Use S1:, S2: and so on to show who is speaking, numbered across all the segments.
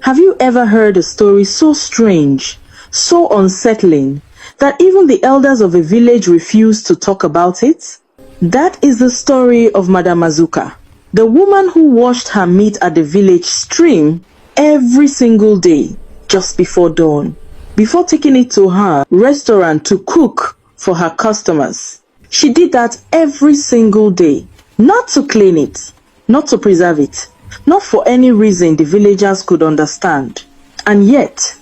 S1: Have you ever heard a story so strange, so unsettling, that even the elders of a village refuse to talk about it? That is the story of Madame Azuka, the woman who washed her meat at the village stream every single day just before dawn, before taking it to her restaurant to cook for her customers. She did that every single day, not to clean it, not to preserve it, not for any reason the villagers could understand. And yet,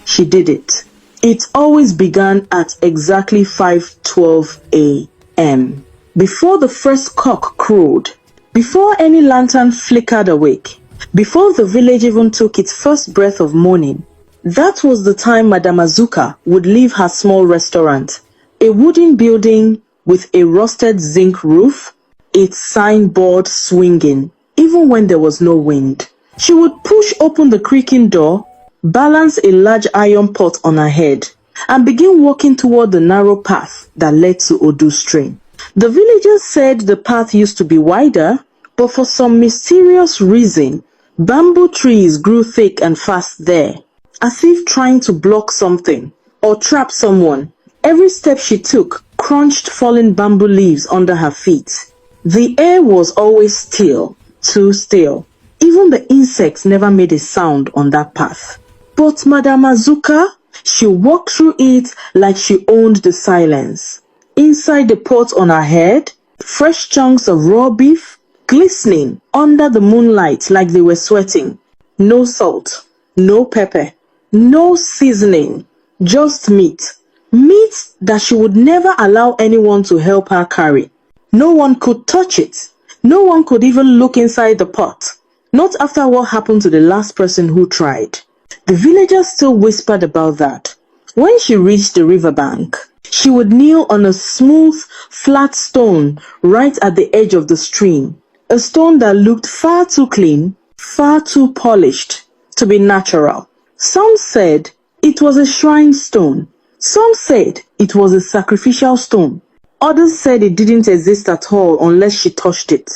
S1: she did it. It always began at exactly 5:12 a.m. Before the first cock crowed, before any lantern flickered awake, before the village even took its first breath of morning. That was the time Madame Azuka would leave her small restaurant, a wooden building with a rusted zinc roof, its signboard swinging, even when there was no wind. She would push open the creaking door, balance a large iron pot on her head, and begin walking toward the narrow path that led to Odu Stream. The villagers said the path used to be wider, but for some mysterious reason, bamboo trees grew thick and fast there, as if trying to block something or trap someone. Every step she took crunched falling bamboo leaves under her feet. The air was always still, too still. Even the insects never made a sound on that path. But Madame Azuka, she walked through it like she owned the silence. Inside the pot on her head, fresh chunks of raw beef glistening under the moonlight like they were sweating. No salt, no pepper, no seasoning, just meat. Meat that she would never allow anyone to help her carry. No one could touch it. No one could even look inside the pot. Not after what happened to the last person who tried. The villagers still whispered about that. When she reached the riverbank, she would kneel on a smooth, flat stone right at the edge of the stream. A stone that looked far too clean, far too polished to be natural. Some said it was a shrine stone. Some said it was a sacrificial stone. Others said it didn't exist at all unless she touched it.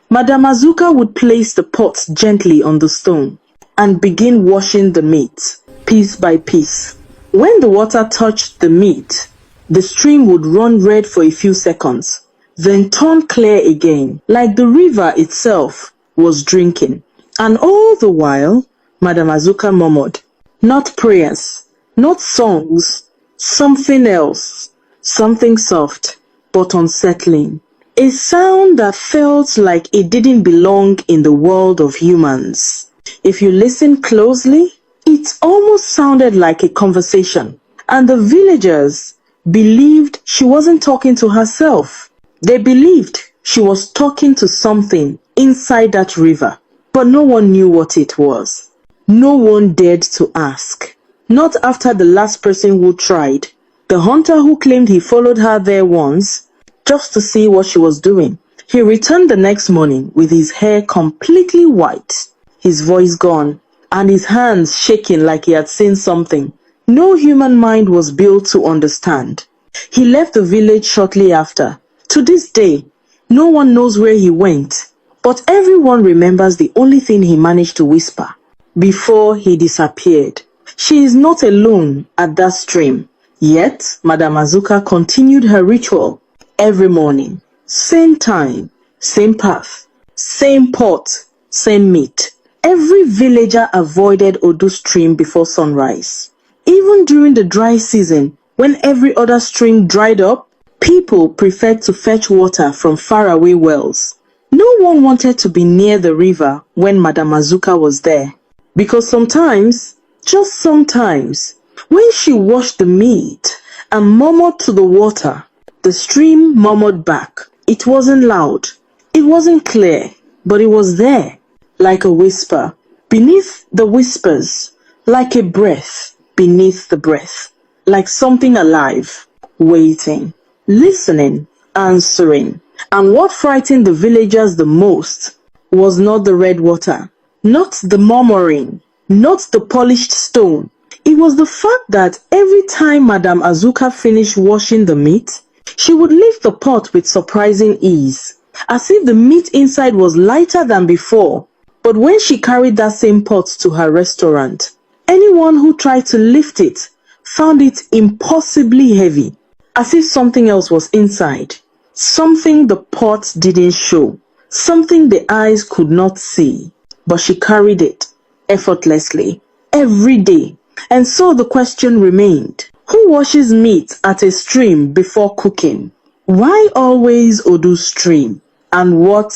S1: Madame Azuka would place the pot gently on the stone and begin washing the meat, piece by piece. When the water touched the meat, the stream would run red for a few seconds, then turn clear again, like the river itself was drinking. And all the while, Madame Azuka murmured, not prayers, not songs, something else, something soft, but unsettling. A sound that felt like it didn't belong in the world of humans. If you listen closely, it almost sounded like a conversation. And the villagers believed she wasn't talking to herself. They believed she was talking to something inside that river. But no one knew what it was. No one dared to ask. Not after the last person who tried. The hunter who claimed he followed her there once, just to see what she was doing. He returned the next morning with his hair completely white, his voice gone, and his hands shaking like he had seen something no human mind was built to understand. He left the village shortly after. To this day, no one knows where he went, but everyone remembers the only thing he managed to whisper before he disappeared. She is not alone at that stream. Yet, Madame Azuka continued her ritual every morning. Same time, same path, same pot, same meat. Every villager avoided Odu stream before sunrise. Even during the dry season, when every other stream dried up, people preferred to fetch water from faraway wells. No one wanted to be near the river when Madame Azuka was there. Because sometimes, just sometimes, when she washed the meat and murmured to the water, the stream murmured back. It wasn't loud, it wasn't clear, but it was there, like a whisper. Beneath the whispers, like a breath beneath the breath, like something alive, waiting, listening, answering. And what frightened the villagers the most was not the red water, not the murmuring, not the polished stone. It was the fact that every time Madame Azuka finished washing the meat, She would lift the pot with surprising ease, as if the meat inside was lighter than before. But when she carried that same pot to her restaurant, anyone who tried to lift it found it impossibly heavy, as if something else was inside, something the pot didn't show, something the eyes could not see. But she carried it effortlessly, every day. And so the question remained, who washes meat at a stream before cooking? Why always Odu stream? And what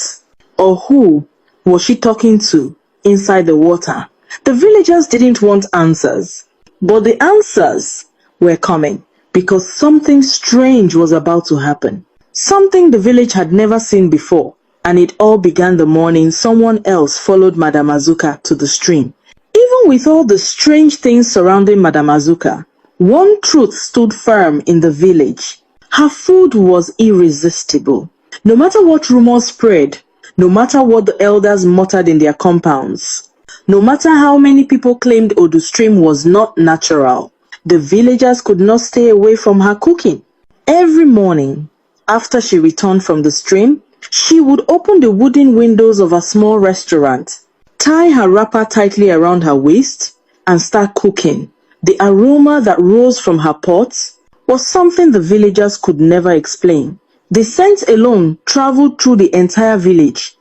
S1: or who was she talking to inside the water? The villagers didn't want answers, but the answers were coming because something strange was about to happen. Something the village had never seen before, and it all began the morning someone else followed Madame Azuka to the stream. Even with all the strange things surrounding Madame Azuka, one truth stood firm in the village. Her food was irresistible. No matter what rumors spread, no matter what the elders muttered in their compounds, no matter how many people claimed Odu stream was not natural, the villagers could not stay away from her cooking. Every morning, after she returned from the stream, she would open the wooden windows of a small restaurant, tie her wrapper tightly around her waist, and start cooking. The aroma that rose from her pots was something the villagers could never explain. The scent alone traveled through the entire village,